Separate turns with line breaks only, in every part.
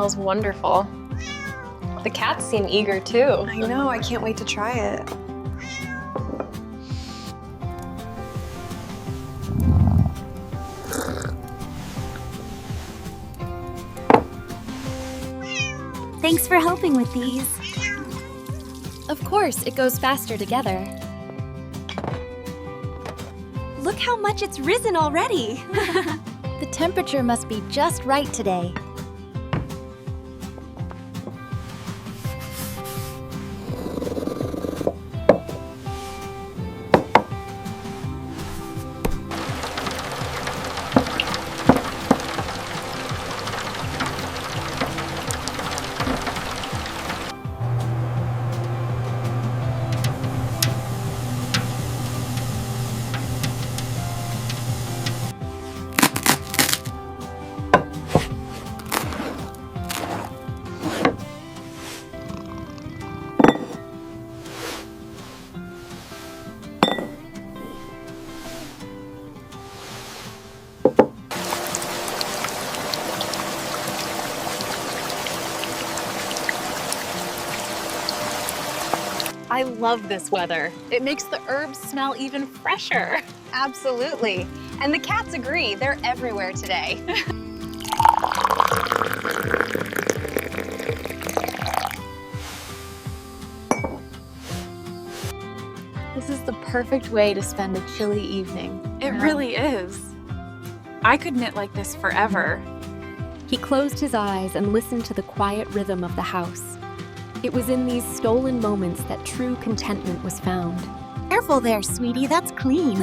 smells wonderful. The cats seem eager too.
I know, I can't wait to try it.
Thanks for helping with these.
Of course, it goes faster together.
Look how much it's risen already.
The temperature must be just right today.
I love this weather. It makes the herbs smell even fresher.
Absolutely. And the cats agree, they're everywhere today.
This is the perfect way to spend a chilly evening.
It really is. I could knit like this forever.
He closed his eyes and listened to the quiet rhythm of the house. It was in these stolen moments that true contentment was found.
Careful there, sweetie, that's clean.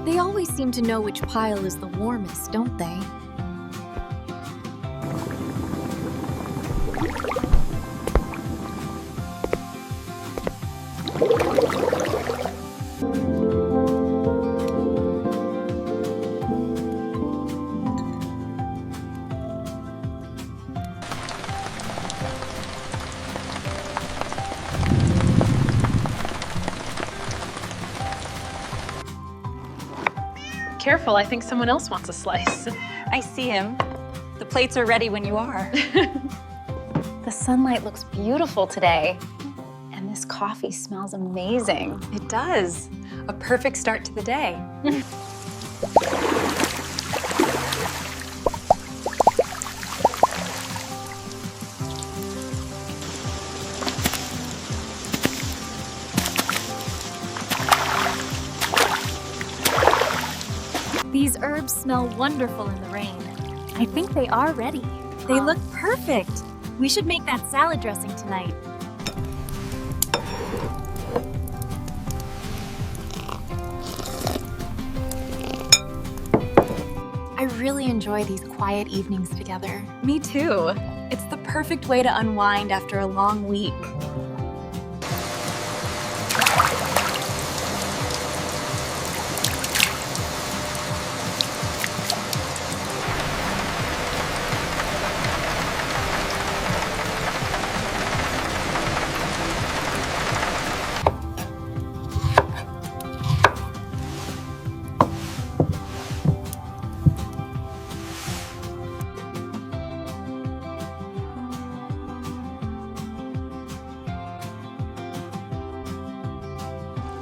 They always seem to know which pile is the warmest, don't they?
Careful, I think someone else wants a slice.
I see him. The plates are ready when you are.
The sunlight looks beautiful today. And this coffee smells amazing.
It does. A perfect start to the day.
These herbs smell wonderful in the rain.
I think they are ready. They look perfect. We should make that salad dressing tonight.
I really enjoy these quiet evenings together.
Me too. It's the perfect way to unwind after a long week.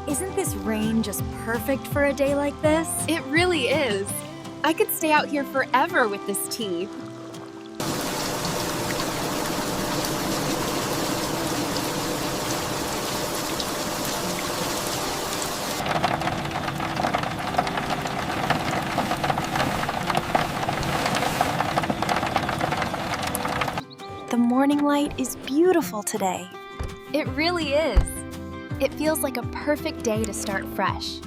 Isn't this rain just perfect for a day like this?
It really is. I could stay out here forever with this tea.
The morning light is beautiful today.
It really is. It feels like a perfect day to start fresh.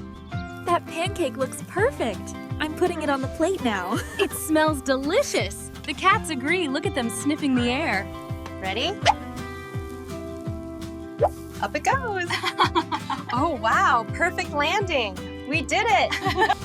That pancake looks perfect. I'm putting it on the plate now.
It smells delicious. The cats agree. Look at them sniffing the air.
Ready? Up it goes.
Oh, wow, perfect landing.
We did it.